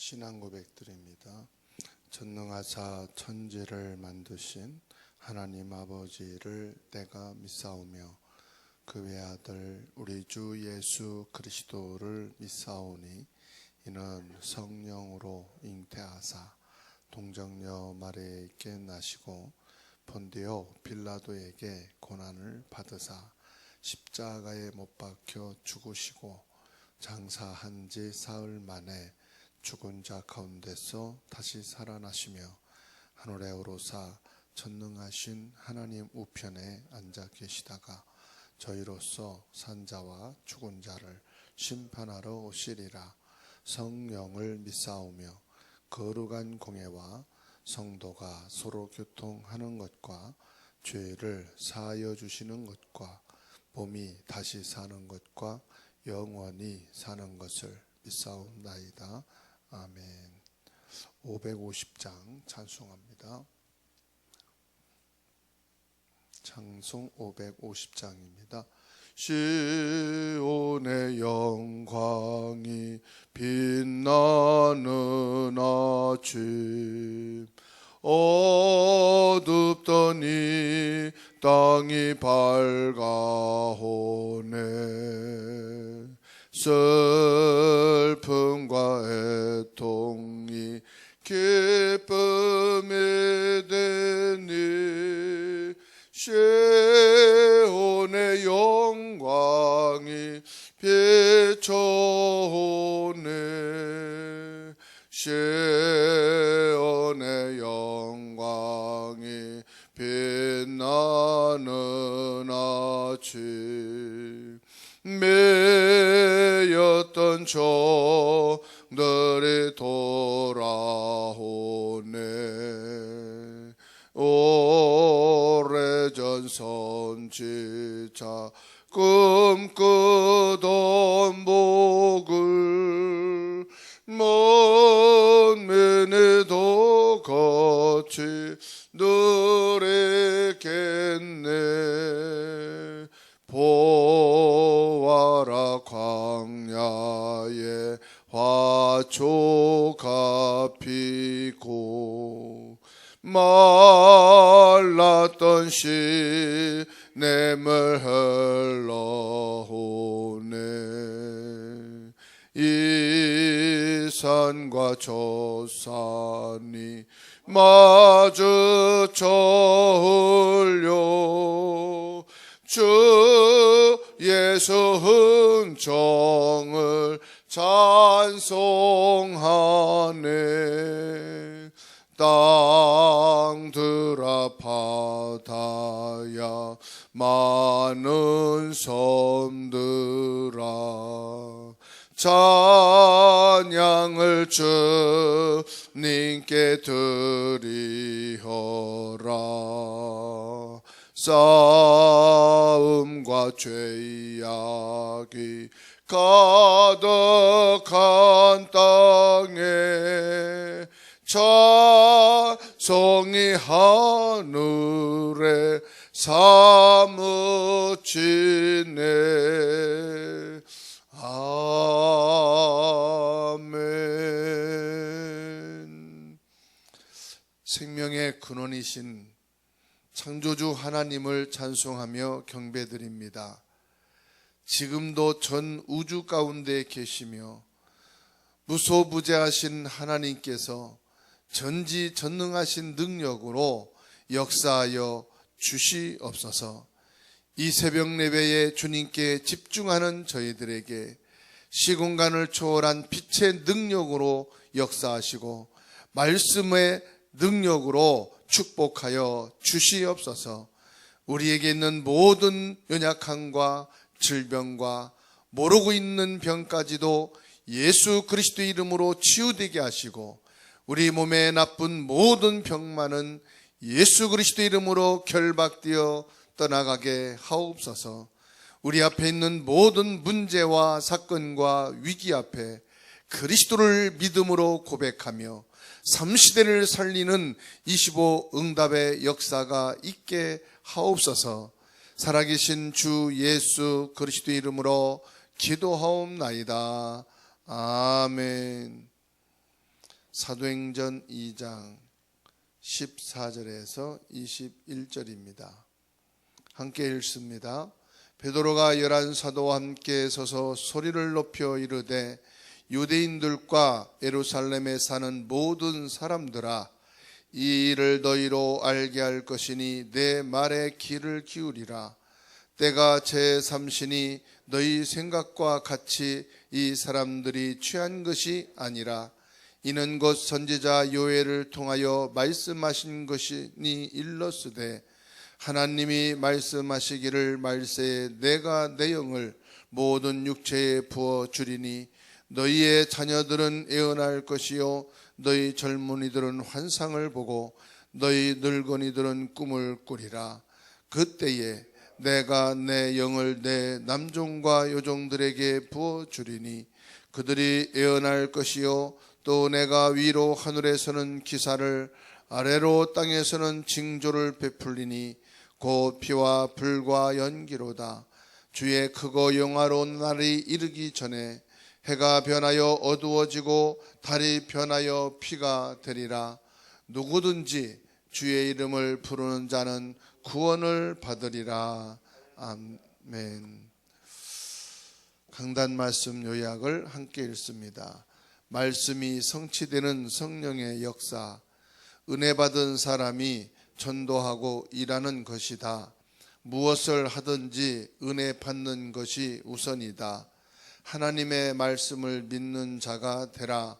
신앙 고백드립니다. 전능하사 천지를 만드신 하나님 아버지를 내가 믿사오며 그 외아들 우리 주 예수 그리스도를 믿사오니 이는 성령으로 잉태하사 동정녀 마리아에게 나시고 본디오 빌라도에게 고난을 받으사 십자가에 못 박혀 죽으시고 장사한 지 사흘 만에 죽은 자 가운데서 다시 살아나시며 하늘에 오르사 전능하신 하나님 우편에 앉아 계시다가 저희로서 산자와 죽은 자를 심판하러 오시리라. 성령을 믿사오며 거룩한 공예와 성도가 서로 교통하는 것과 죄를 사하여 주시는 것과 몸이 다시 사는 것과 영원히 사는 것을 믿사옵나이다. 아멘. 550장 찬송합니다. 찬송 550장입니다. 시온의 영광이 빛나는 아침, 어둡던 이 땅이 밝아오네. 슬픔과 애통이 기쁨이 되니 시온의 영광이 비춰오네. 시온의 영광이 빛나는 아침, 매였던 종들이 돌아오네. 오래전 선지자 꿈꾸던 복을 만민이도 같이 누리겠네. 보아라 광야에 화초가 피고 말랐던 시냇물 흘러오네. 이 산과 저 산이 마주쳐 흘려 주 예수 흥정을 찬송하네. 땅들아 바다야 많은 섬들아 찬양을 주님께 드리어라. 싸움과 죄악이 가득한 땅에 찬송이 하늘에 사무치네. 아멘. 생명의 근원이신 창조주 하나님을 찬송하며 경배드립니다. 지금도 전 우주 가운데 계시며 무소부재하신 하나님께서 전지전능하신 능력으로 역사하여 주시옵소서. 이 새벽 예배에 주님께 집중하는 저희들에게 시공간을 초월한 빛의 능력으로 역사하시고 말씀의 능력으로 축복하여 주시옵소서. 우리에게 있는 모든 연약함과 질병과 모르고 있는 병까지도 예수 그리스도 이름으로 치유되게 하시고 우리 몸에 나쁜 모든 병만은 예수 그리스도 이름으로 결박되어 떠나가게 하옵소서. 우리 앞에 있는 모든 문제와 사건과 위기 앞에 그리스도를 믿음으로 고백하며 3시대를 살리는 25 응답의 역사가 있게 하옵소서. 살아계신 주 예수 그리스도 이름으로 기도하옵나이다. 아멘. 사도행전 2장 14절에서 21절입니다. 함께 읽습니다. 베드로가 11 사도와 함께 서서 소리를 높여 이르되 유대인들과 예루살렘에 사는 모든 사람들아, 이 일을 너희로 알게 할 것이니 내 말에 귀를 기울이라. 때가 제3신이 너희 생각과 같이 이 사람들이 취한 것이 아니라 이는 곧 선지자 요엘을 통하여 말씀하신 것이니 일렀으되, 하나님이 말씀하시기를 말세에 내가 내 영을 모든 육체에 부어 주리니 너희의 자녀들은 예언할 것이요 너희 젊은이들은 환상을 보고 너희 늙은이들은 꿈을 꾸리라. 그때에 내가 내 영을 내 남종과 여종들에게 부어 주리니 그들이 예언할 것이요 또 내가 위로 하늘에서는 기사를 아래로 땅에서는 징조를 베풀리니 곧 피와 불과 연기로다. 주의 크고 영화로운 날이 이르기 전에 해가 변하여 어두워지고 달이 변하여 피가 되리라. 누구든지 주의 이름을 부르는 자는 구원을 받으리라. 아멘. 강단 말씀 요약을 함께 읽습니다. 말씀이 성취되는 성령의 역사, 은혜 받은 사람이 전도하고 일하는 것이다. 무엇을 하든지 은혜 받는 것이 우선이다. 하나님의 말씀을 믿는 자가 되라.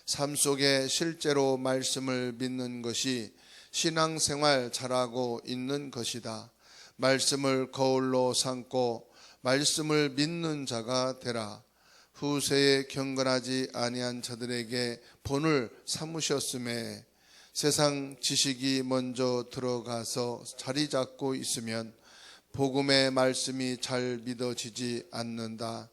삶 속에 실제로 말씀을 믿는 것이 신앙생활 잘하고 있는 것이다. 말씀을 거울로 삼고 말씀을 믿는 자가 되라. 후세에 경건하지 아니한 자들에게 본을 삼으셨음에 세상 지식이 먼저 들어가서 자리 잡고 있으면 복음의 말씀이 잘 믿어지지 않는다.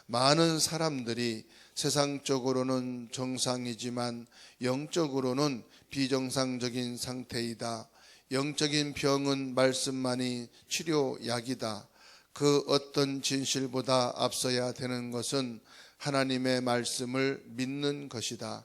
많은 사람들이 세상적으로는 정상이지만 영적으로는 비정상적인 상태이다. 영적인 병은 말씀만이 치료약이다. 그 어떤 진실보다 앞서야 되는 것은 하나님의 말씀을 믿는 것이다.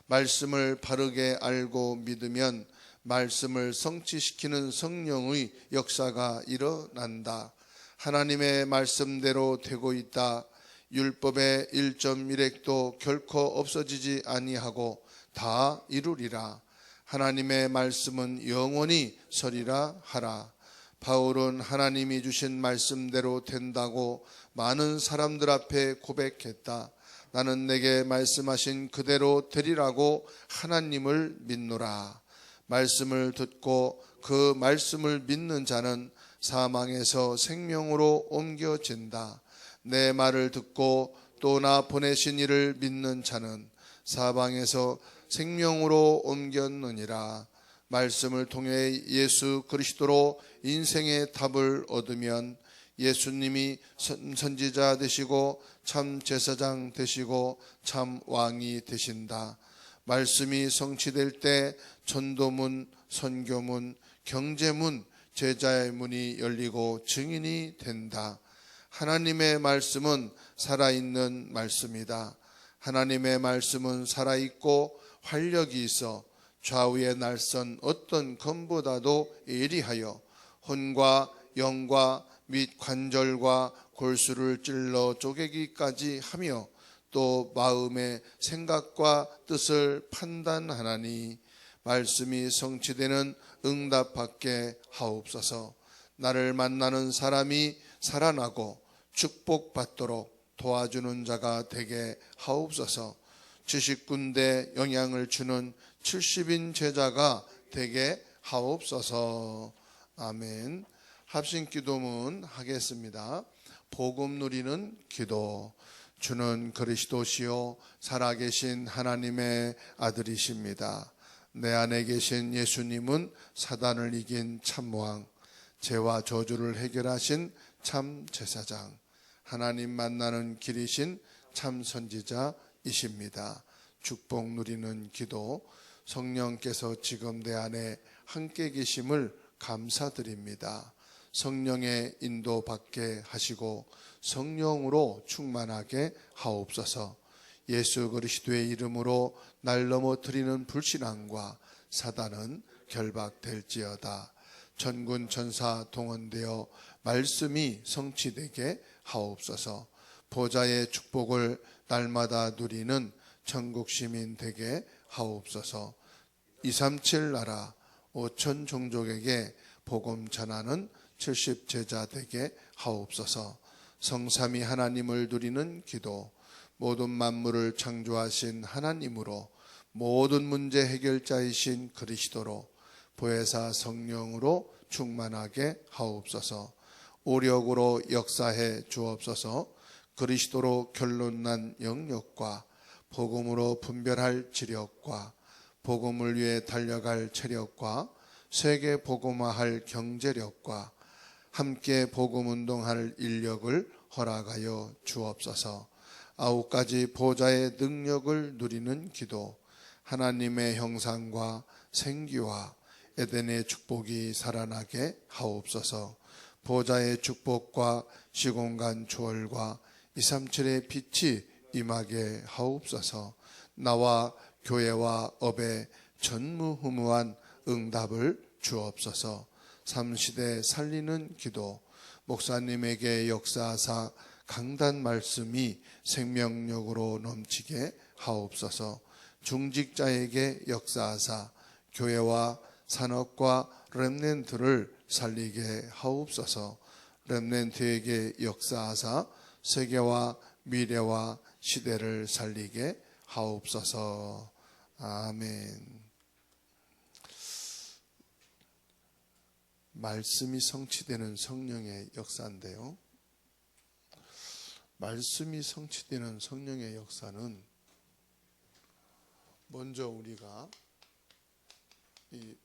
말씀을 바르게 알고 믿으면 말씀을 성취시키는 성령의 역사가 일어난다. 하나님의 말씀대로 되고 있다. 율법의 1.1획도 결코 없어지지 아니하고 다 이루리라. 하나님의 말씀은 영원히 서리라 하라. 바울은 하나님이 주신 말씀대로 된다고 많은 사람들 앞에 고백했다. 나는 내게 말씀하신 그대로 되리라고 하나님을 믿노라. 말씀을 듣고 그 말씀을 믿는 자는 사망에서 생명으로 옮겨진다. 내 말을 듣고 또 나 보내신 이를 믿는 자는 사방에서 생명으로 옮겼느니라. 말씀을 통해 예수 그리스도로 인생의 답을 얻으면 예수님이 선지자 되시고 참 제사장 되시고 참 왕이 되신다. 말씀이 성취될 때 전도문, 선교문, 경제문, 제자의 문이 열리고 증인이 된다. 하나님의 말씀은 살아있는 말씀이다. 하나님의 말씀은 살아있고 활력이 있어 좌우에 날선 어떤 검보다도 예리하여 혼과 영과 및 관절과 골수를 찔러 쪼개기까지 하며 또 마음의 생각과 뜻을 판단하나니 말씀이 성취되는 응답받게 하옵소서. 나를 만나는 사람이 살아나고 축복받도록 도와주는 자가 되게 하옵소서. 70군데 영향을 주는 70인 제자가 되게 하옵소서. 아멘. 합심 기도문 하겠습니다. 복음 누리는 기도. 주는 그리스도시요 살아계신 하나님의 아들이십니다. 내 안에 계신 예수님은 사단을 이긴 참왕, 죄와 저주를 해결하신 참 제사장, 하나님 만나는 길이신 참 선지자이십니다. 축복 누리는 기도. 성령께서 지금 내 안에 함께 계심을 감사드립니다. 성령의 인도받게 하시고 성령으로 충만하게 하옵소서. 예수 그리스도의 이름으로 날 넘어뜨리는 불신앙과 사단은 결박될지어다. 천군 천사 동원되어 말씀이 성취되게 하옵소서. 보좌의 축복을 날마다 누리는 천국 시민 되게 하옵소서. 237 나라 5천 종족에게 복음 전하는 70 제자 되게 하옵소서. 성삼위 하나님을 누리는 기도, 모든 만물을 창조하신 하나님으로, 모든 문제 해결자이신 그리스도로, 보혜사 성령으로 충만하게 하옵소서. 오력으로 역사해 주옵소서. 그리스도로 결론난 영역과 복음으로 분별할 지력과 복음을 위해 달려갈 체력과 세계 복음화할 경제력과 함께 복음 운동할 인력을 허락하여 주옵소서. 9가지 보좌의 능력을 누리는 기도, 하나님의 형상과 생기와 에덴의 축복이 살아나게 하옵소서. 보좌의 축복과 시공간 초월과 237의 빛이 임하게 하옵소서. 나와 교회와 업에 전무후무한 응답을 주옵소서. 3시대 살리는 기도, 목사님에게 역사하사 강단 말씀이 생명력으로 넘치게 하옵소서. 중직자에게 역사하사 교회와 산업과 렘넌트를 살리게 하옵소서. 렘넌트에게 역사하사 세계와 미래와 시대를 살리게 하옵소서. 아멘. 말씀이 성취되는 성령의 역사인데요. 말씀이 성취되는 성령의 역사는 먼저 우리가 이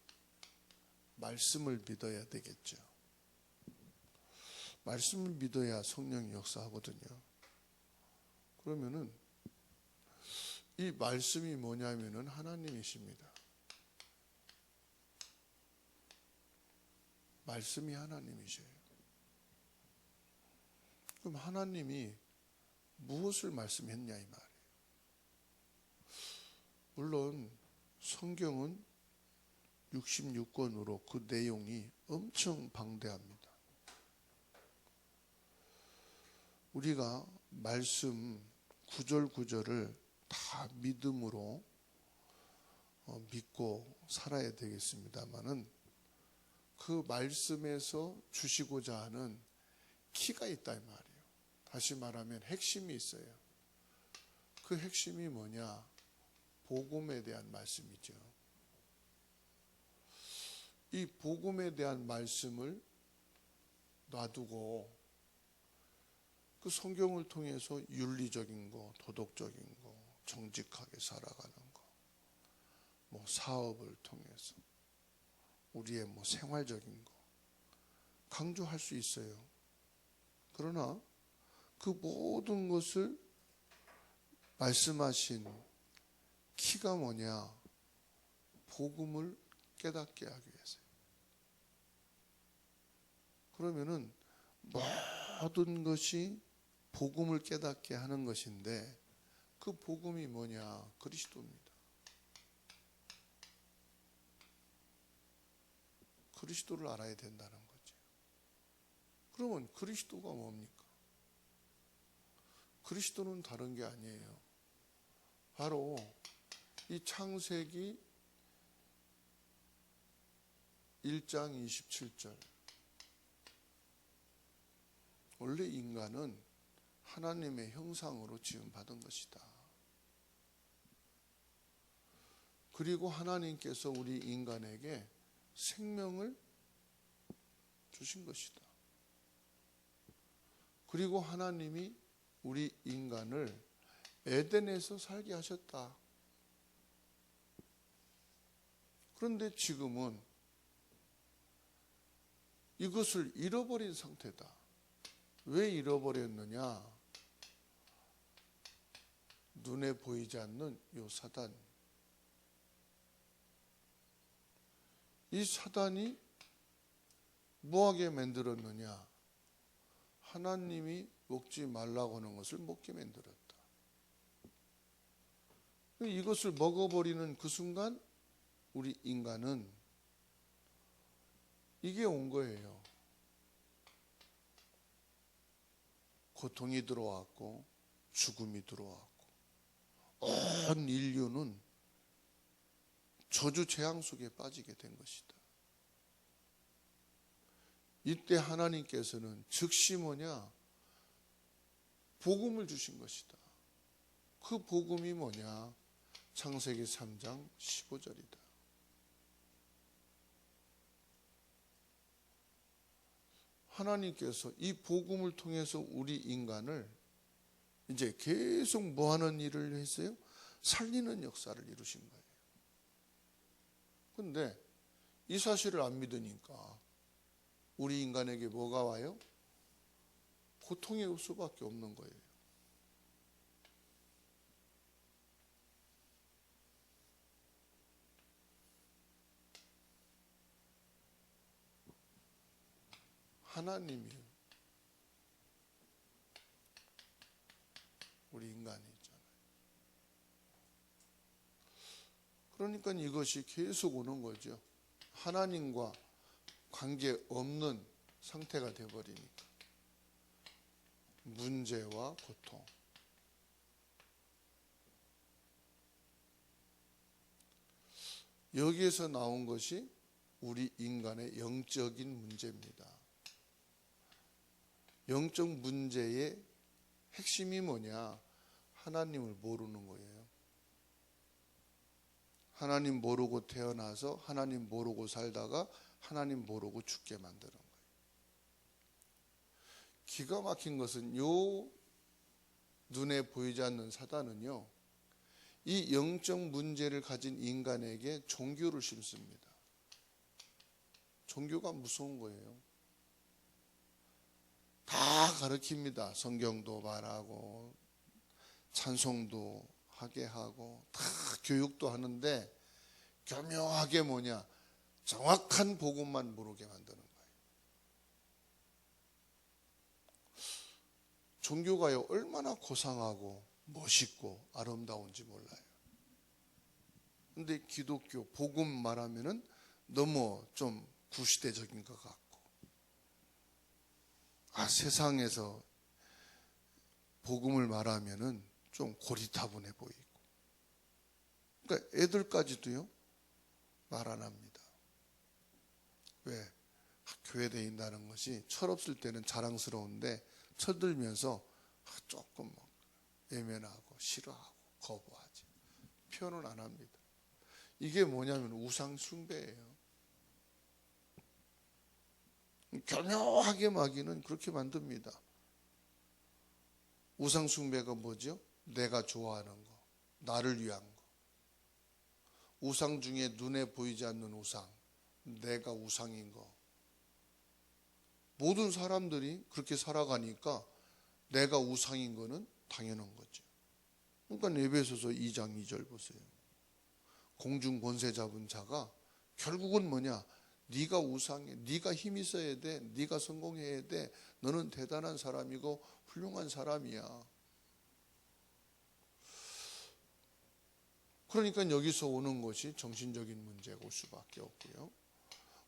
말씀을 믿어야 되겠죠. 말씀을 믿어야 성령이 역사하거든요. 그러면은 이 말씀이 뭐냐면은 하나님이십니다. 말씀이 하나님이셔요. 그럼 하나님이 무엇을 말씀했냐 이 말이에요. 물론 성경은 66권으로 그 내용이 엄청 방대합니다. 우리가 말씀 구절 구절을 다 믿음으로 믿고 살아야 되겠습니다마는 그 말씀에서 주시고자 하는 키가 있다 이 말이에요. 다시 말하면 핵심이 있어요. 그 핵심이 뭐냐? 복음에 대한 말씀이죠. 이 복음에 대한 말씀을 놔두고 그 성경을 통해서 윤리적인 거, 도덕적인 거, 정직하게 살아가는 거, 뭐 사업을 통해서 우리의 뭐 생활적인 거 강조할 수 있어요. 그러나 그 모든 것을 말씀하신 키가 뭐냐? 복음을 깨닫게 하기 위해서요. 그러면은 모든 것이 복음을 깨닫게 하는 것인데 그 복음이 뭐냐? 그리스도입니다. 그리스도를 알아야 된다는 거죠. 그러면 그리스도가 뭡니까? 그리스도는 다른 게 아니에요. 바로 이 창세기 1장 27절. 원래 인간은 하나님의 형상으로 지음받은 것이다. 그리고 하나님께서 우리 인간에게 생명을 주신 것이다. 그리고 하나님이 우리 인간을 에덴에서 살게 하셨다. 그런데 지금은 이것을 잃어버린 상태다. 왜 잃어버렸느냐? 눈에 보이지 않는 이 사단. 이 사단이 뭐하게 만들었느냐? 하나님이 먹지 말라고 하는 것을 먹게 만들었다. 이것을 먹어버리는 그 순간 우리 인간은 이게 온 거예요. 고통이 들어왔고 죽음이 들어왔고 온 인류는 저주 재앙 속에 빠지게 된 것이다. 이때 하나님께서는 즉시 뭐냐? 복음을 주신 것이다. 그 복음이 뭐냐? 창세기 3장 15절이다. 하나님께서 이 복음을 통해서 우리 인간을 이제 계속 뭐 하는 일을 했어요? 살리는 역사를 이루신 거예요. 근데 이 사실을 안 믿으니까 우리 인간에게 뭐가 와요? 고통이 올 수밖에 없는 거예요. 하나님이 우리 인간이 있잖아요. 그러니까 이것이 계속 오는 거죠. 하나님과 관계 없는 상태가 되어버리니까 문제와 고통. 여기에서 나온 것이 우리 인간의 영적인 문제입니다. 영적 문제의 핵심이 뭐냐? 하나님을 모르는 거예요. 하나님 모르고 태어나서 하나님 모르고 살다가 하나님 모르고 죽게 만드는 거예요. 기가 막힌 것은 요 눈에 보이지 않는 사단은요, 이 영적 문제를 가진 인간에게 종교를 심습니다. 종교가 무서운 거예요. 다 가르칩니다. 성경도 말하고 찬송도 하게 하고 다 교육도 하는데 교묘하게 뭐냐? 정확한 복음만 모르게 만드는 거예요. 종교가요 얼마나 고상하고 멋있고 아름다운지 몰라요. 근데 기독교 복음 말하면은 너무 좀 구시대적인 것 같고, 세상에서 복음을 말하면은 좀 고리타분해 보이고, 그러니까 애들까지도요 말 안 합니다. 왜? 교회 다닌다는 것이 철없을 때는 자랑스러운데 철들면서 조금 외면하고 싫어하고 거부하지. 표현은 안 합니다. 이게 뭐냐면 우상 숭배예요. 교묘하게 마귀는 그렇게 만듭니다. 우상 숭배가 뭐죠? 내가 좋아하는 거, 나를 위한 거. 우상 중에 눈에 보이지 않는 우상, 내가 우상인 거. 모든 사람들이 그렇게 살아가니까 내가 우상인 거는 당연한 거죠. 그러니까 에베소서 2장 2절 보세요. 공중 권세 잡은 자가 결국은 뭐냐? 네가 우상해, 네가 힘 있어야 돼, 네가 성공해야 돼, 너는 대단한 사람이고 훌륭한 사람이야. 그러니까 여기서 오는 것이 정신적인 문제가 올 수밖에 없고요,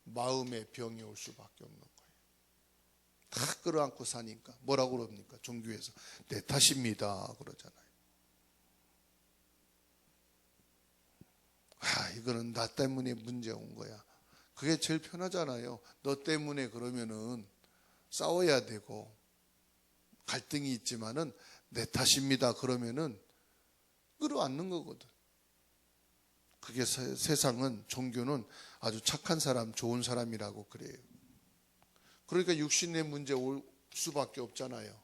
마음의 병이 올 수밖에 없는 거예요. 다 끌어안고 사니까 뭐라고 그럽니까? 종교에서 내 탓입니다 그러잖아요. 이거는 나 때문에 문제 온 거야. 그게 제일 편하잖아요. 너 때문에 그러면은 싸워야 되고 갈등이 있지만은 내 탓입니다 그러면은 끌어안는 거거든. 그게 세상은, 종교는 아주 착한 사람, 좋은 사람이라고 그래요. 그러니까 육신의 문제 올 수밖에 없잖아요.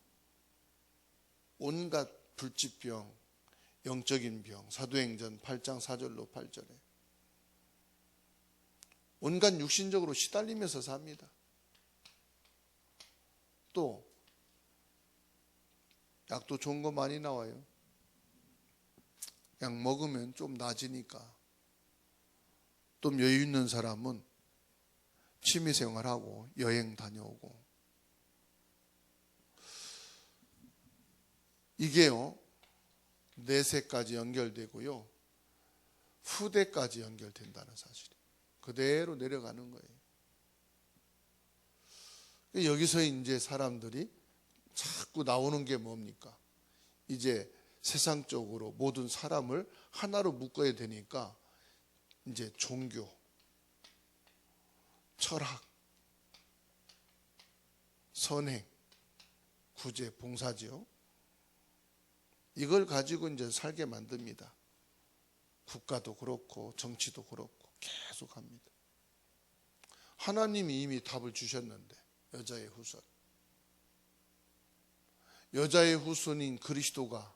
온갖 불치병, 영적인 병, 사도행전 8장 4절로 8절에 온갖 육신적으로 시달리면서 삽니다. 또 약도 좋은 거 많이 나와요. 약 먹으면 좀 나아지니까. 또 여유 있는 사람은 취미생활하고 여행 다녀오고. 이게요 내세까지 연결되고요, 후대까지 연결된다는 사실이 그대로 내려가는 거예요. 여기서 이제 사람들이 자꾸 나오는 게 뭡니까? 이제 세상적으로 모든 사람을 하나로 묶어야 되니까 이제 종교, 철학, 선행, 구제, 봉사죠. 이걸 가지고 이제 살게 만듭니다. 국가도 그렇고 정치도 그렇고 계속 합니다. 하나님이 이미 답을 주셨는데 여자의 후손. 여자의 후손인 그리스도가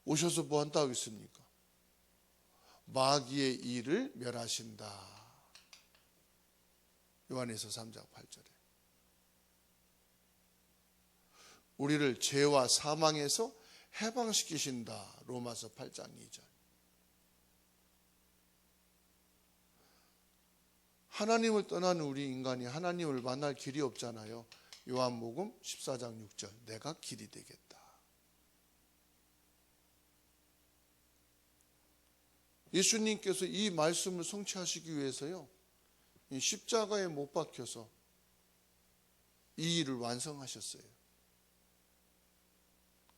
오셔서 뭐 한다고 했습니까? 마귀의 일을 멸하신다. 요한에서 3장 8절에. 우리를 죄와 사망에서 해방시키신다. 로마서 8장 2절. 하나님을 떠나는 우리 인간이 하나님을 만날 길이 없잖아요. 요한복음 14장 6절. 내가 길이 되겠다. 예수님께서 이 말씀을 성취하시기 위해서요, 이 십자가에 못 박혀서 이 일을 완성하셨어요.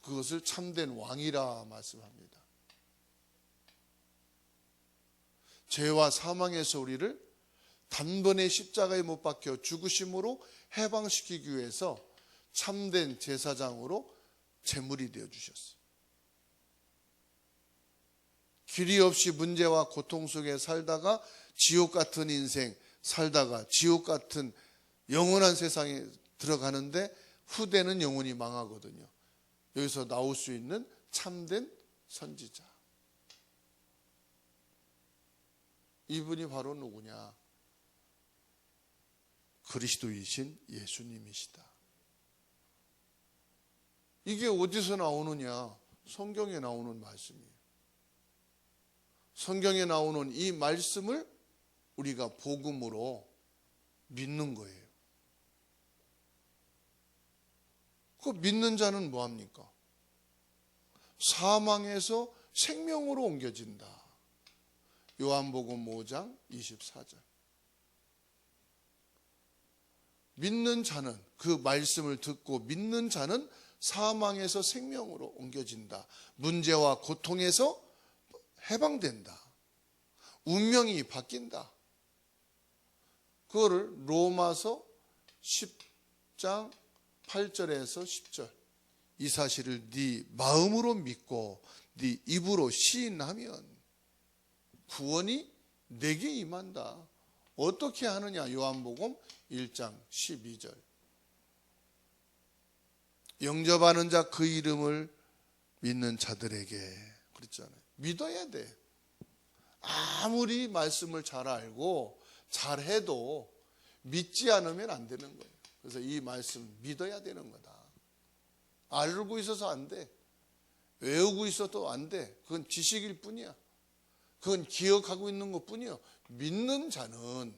그것을 참된 왕이라 말씀합니다. 죄와 사망에서 우리를 단번에 십자가에 못 박혀 죽으심으로 해방시키기 위해서 참된 제사장으로 제물이 되어 주셨어요. 길이 없이 문제와 고통 속에 살다가 지옥 같은 인생 살다가 지옥 같은 영원한 세상에 들어가는데 후대는 영원히 망하거든요. 여기서 나올 수 있는 참된 선지자. 이분이 바로 누구냐? 그리스도이신 예수님이시다. 이게 어디서 나오느냐? 성경에 나오는 말씀이에요. 성경에 나오는 이 말씀을 우리가 복음으로 믿는 거예요. 그 믿는 자는 뭐합니까? 사망에서 생명으로 옮겨진다. 요한복음 5장 24절. 믿는 자는, 그 말씀을 듣고 믿는 자는 사망에서 생명으로 옮겨진다. 문제와 고통에서 해방된다. 운명이 바뀐다. 그거를 로마서 10장 8절에서 10절. 이 사실을 네 마음으로 믿고 네 입으로 시인하면 구원이 내게 임한다. 어떻게 하느냐? 요한복음 1장 12절. 영접하는 자 그 이름을 믿는 자들에게 그랬잖아요. 믿어야 돼. 아무리 말씀을 잘 알고 잘해도 믿지 않으면 안 되는 거예요. 그래서 이 말씀 믿어야 되는 거다. 알고 있어서 안 돼. 외우고 있어도 안 돼. 그건 지식일 뿐이야. 그건 기억하고 있는 것 뿐이야. 믿는 자는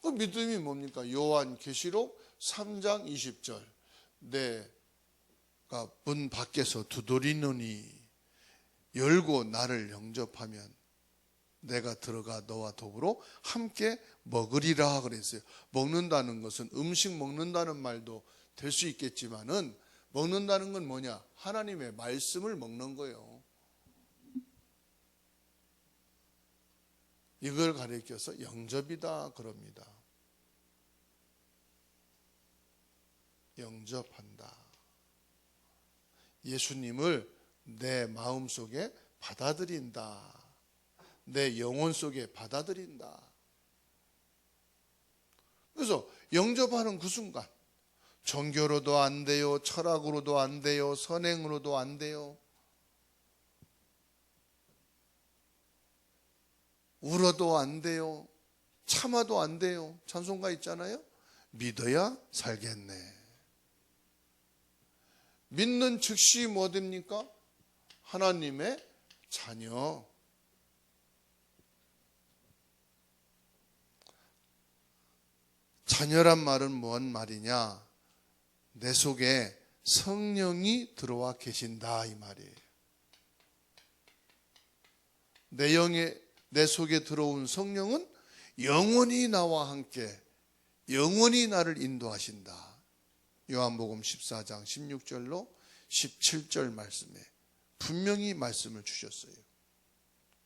그 믿음이 뭡니까? 요한계시록 3장 20절. 내가 문 밖에서 두드리노니 열고 나를 영접하면 내가 들어가 너와 더불어 함께 먹으리라 그랬어요. 먹는다는 것은 음식 먹는다는 말도 될 수 있겠지만은 먹는다는 건 뭐냐? 하나님의 말씀을 먹는 거예요. 이걸 가리켜서 영접이다 그럽니다. 영접한다. 예수님을 내 마음속에 받아들인다. 내 영혼 속에 받아들인다. 그래서 영접하는 그 순간 종교로도 안 돼요. 철학으로도 안 돼요. 선행으로도 안 돼요. 울어도 안 돼요. 참아도 안 돼요. 찬송가 있잖아요. 믿어야 살겠네. 믿는 즉시 뭐 됩니까? 하나님의 자녀. 자녀란 말은 뭔 말이냐? 내 속에 성령이 들어와 계신다 이 말이에요. 내 속에 들어온 성령은 영원히 나와 함께 영원히 나를 인도하신다. 요한복음 14장 16절로 17절 말씀에 분명히 말씀을 주셨어요.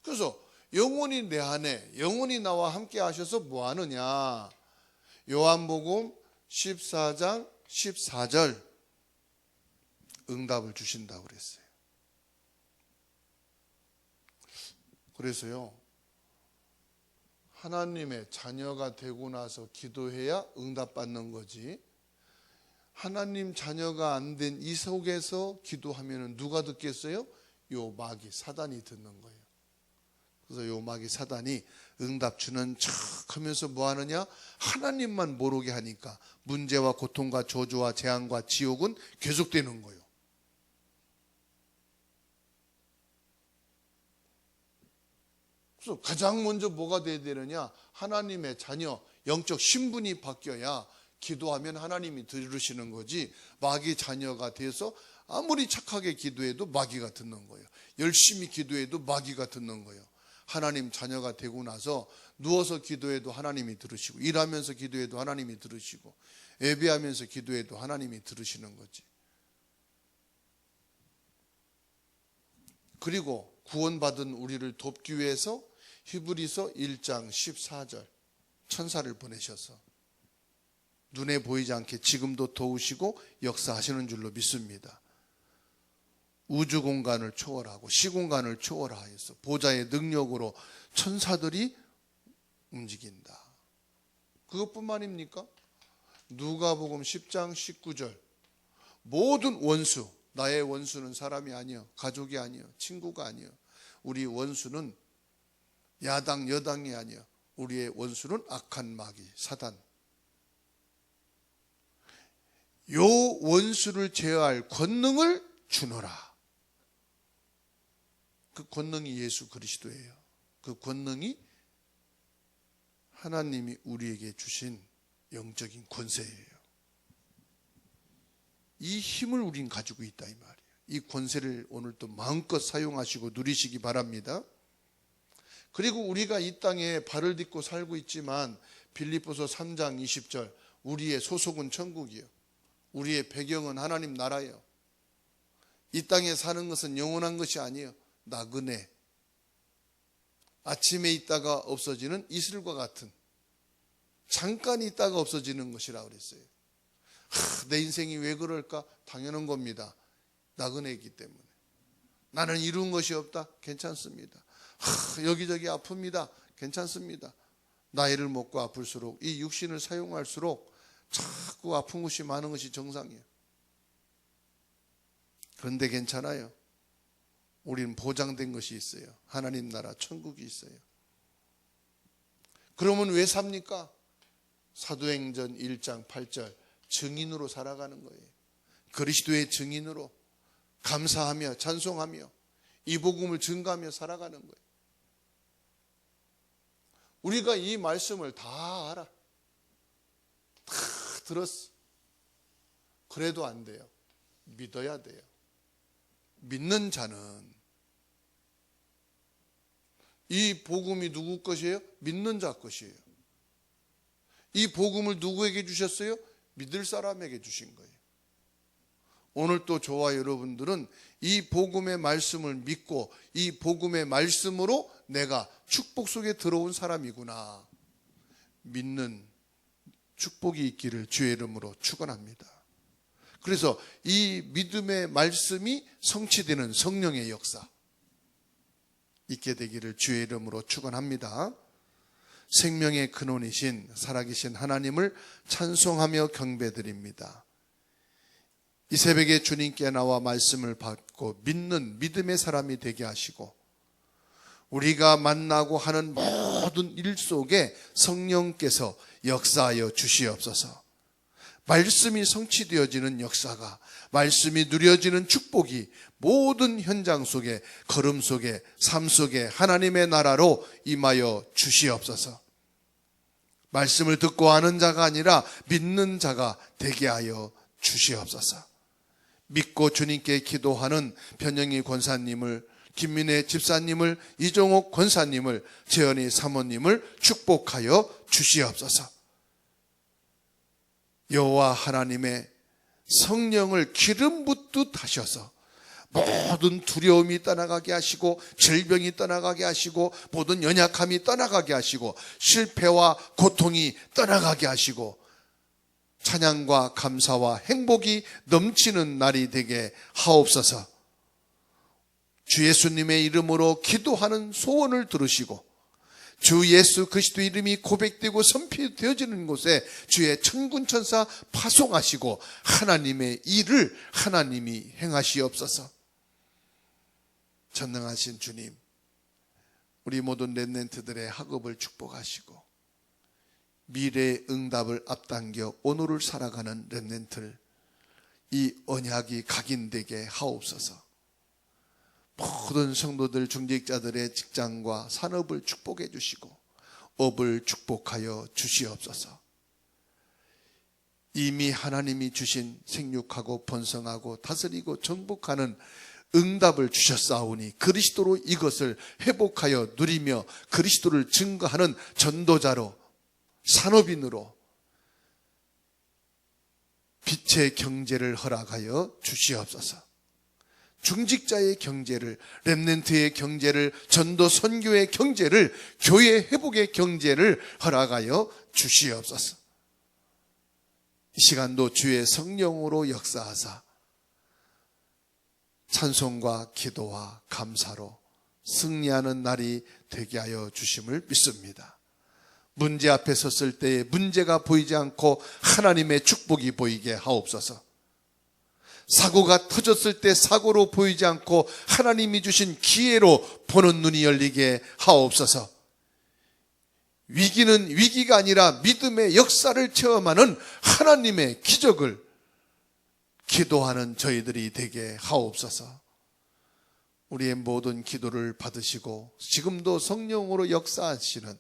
그래서 영원히 내 안에 영원히 나와 함께 하셔서 뭐 하느냐? 요한복음 14장 14절 응답을 주신다고 그랬어요. 그래서요, 하나님의 자녀가 되고 나서 기도해야 응답받는 거지, 하나님 자녀가 안 된 이 속에서 기도하면 누가 듣겠어요? 요 마귀 사단이 듣는 거예요. 그래서 요 마귀 사단이 응답 주는 척 하면서 뭐 하느냐? 하나님만 모르게 하니까 문제와 고통과 저주와 재앙과 지옥은 계속되는 거예요. 그래서 가장 먼저 뭐가 돼야 되느냐? 하나님의 자녀, 영적 신분이 바뀌어야 기도하면 하나님이 들으시는 거지, 마귀 자녀가 돼서 아무리 착하게 기도해도 마귀가 듣는 거예요. 열심히 기도해도 마귀가 듣는 거예요. 하나님 자녀가 되고 나서 누워서 기도해도 하나님이 들으시고, 일하면서 기도해도 하나님이 들으시고, 예배하면서 기도해도 하나님이 들으시는 거지. 그리고 구원받은 우리를 돕기 위해서 히브리서 1장 14절 천사를 보내셔서 눈에 보이지 않게 지금도 도우시고 역사하시는 줄로 믿습니다. 우주 공간을 초월하고 시공간을 초월하여서 보좌의 능력으로 천사들이 움직인다. 그것뿐만입니까? 누가복음 10장 19절 모든 원수, 나의 원수는 사람이 아니요, 가족이 아니요, 친구가 아니요, 우리 원수는 야당 여당이 아니요, 우리의 원수는 악한 마귀 사단. 요 원수를 제어할 권능을 주노라. 그 권능이 예수 그리스도예요. 그 권능이 하나님이 우리에게 주신 영적인 권세예요. 이 힘을 우린 가지고 있다 이 말이에요. 이 권세를 오늘 또 마음껏 사용하시고 누리시기 바랍니다. 그리고 우리가 이 땅에 발을 딛고 살고 있지만 빌립보서 3장 20절 우리의 소속은 천국이요, 우리의 배경은 하나님 나라예요. 이 땅에 사는 것은 영원한 것이 아니에요. 나그네, 아침에 있다가 없어지는 이슬과 같은, 잠깐 있다가 없어지는 것이라고 그랬어요. 내 인생이 왜 그럴까? 당연한 겁니다. 나그네이기 때문에. 나는 이룬 것이 없다? 괜찮습니다. 여기저기 아픕니다. 괜찮습니다. 나이를 먹고 아플수록, 이 육신을 사용할수록 자꾸 아픈 것이 많은 것이 정상이에요. 그런데 괜찮아요. 우리는 보장된 것이 있어요. 하나님 나라 천국이 있어요. 그러면 왜 삽니까? 사도행전 1장 8절 증인으로 살아가는 거예요. 그리스도의 증인으로 감사하며 찬송하며 이 복음을 증거하며 살아가는 거예요. 우리가 이 말씀을 다 알아, 다 들었어. 그래도 안 돼요. 믿어야 돼요. 믿는 자는, 이 복음이 누구 것이에요? 믿는 자 것이에요. 이 복음을 누구에게 주셨어요? 믿을 사람에게 주신 거예요. 오늘 또 저와 여러분들은 이 복음의 말씀을 믿고 이 복음의 말씀으로 내가 축복 속에 들어온 사람이구나 믿는 축복이 있기를 주의 이름으로 축원합니다. 그래서 이 믿음의 말씀이 성취되는 성령의 역사 있게 되기를 주의 이름으로 축원합니다. 생명의 근원이신 살아계신 하나님을 찬송하며 경배드립니다. 이 새벽에 주님께 나와 말씀을 받고 믿는 믿음의 사람이 되게 하시고, 우리가 만나고 하는 모든 일 속에 성령께서 역사하여 주시옵소서. 말씀이 성취되어지는 역사가, 말씀이 누려지는 축복이 모든 현장 속에, 걸음 속에, 삶 속에 하나님의 나라로 임하여 주시옵소서. 말씀을 듣고 아는 자가 아니라 믿는 자가 되게 하여 주시옵소서. 믿고 주님께 기도하는 변영희 권사님을 김민혜 집사님을, 이종옥 권사님을, 재현이 사모님을 축복하여 주시옵소서. 여호와 하나님의 성령을 기름 붓듯 하셔서 모든 두려움이 떠나가게 하시고, 질병이 떠나가게 하시고, 모든 연약함이 떠나가게 하시고, 실패와 고통이 떠나가게 하시고, 찬양과 감사와 행복이 넘치는 날이 되게 하옵소서. 주 예수님의 이름으로 기도하는 소원을 들으시고, 주 예수 그리스도 이름이 고백되고 선포되어지는 곳에 주의 천군천사 파송하시고 하나님의 일을 하나님이 행하시옵소서. 전능하신 주님, 우리 모든 렘넌트들의 학업을 축복하시고 미래의 응답을 앞당겨 오늘을 살아가는 렘넌트를 이 언약이 각인되게 하옵소서. 모든 성도들, 중직자들의 직장과 산업을 축복해 주시고 업을 축복하여 주시옵소서. 이미 하나님이 주신 생육하고 번성하고 다스리고 정복하는 응답을 주셨사오니 그리스도로 이것을 회복하여 누리며 그리스도를 증거하는 전도자로, 산업인으로 빛의 경제를 허락하여 주시옵소서. 중직자의 경제를, 렘넌트의 경제를, 전도 선교의 경제를, 교회 회복의 경제를 허락하여 주시옵소서. 이 시간도 주의 성령으로 역사하사 찬송과 기도와 감사로 승리하는 날이 되게 하여 주심을 믿습니다. 문제 앞에 섰을 때에 문제가 보이지 않고 하나님의 축복이 보이게 하옵소서. 사고가 터졌을 때 사고로 보이지 않고 하나님이 주신 기회로 보는 눈이 열리게 하옵소서. 위기는 위기가 아니라 믿음의 역사를 체험하는 하나님의 기적을 기도하는 저희들이 되게 하옵소서. 우리의 모든 기도를 받으시고 지금도 성령으로 역사하시는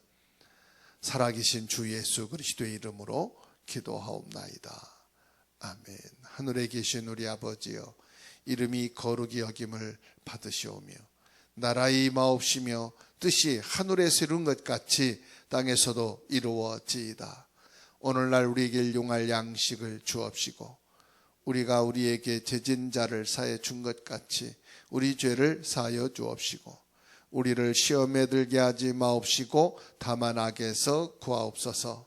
살아계신 주 예수 그리스도의 이름으로 기도하옵나이다. 아멘. 하늘에 계신 우리 아버지여, 이름이 거룩히 여김을 받으시오며 나라의 임하옵시며 뜻이 하늘에서 이룬 것 같이 땅에서도 이루어지이다. 오늘날 우리에게 일용할 양식을 주옵시고 우리가 우리에게 죄진 자를 사해 준 것 같이 우리 죄를 사하여 주옵시고 우리를 시험에 들게 하지 마옵시고 다만 악에서 구하옵소서.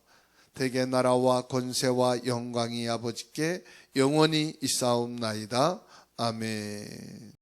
대개 나라와 권세와 영광이 아버지께 영원히 있사옵나이다. 아멘.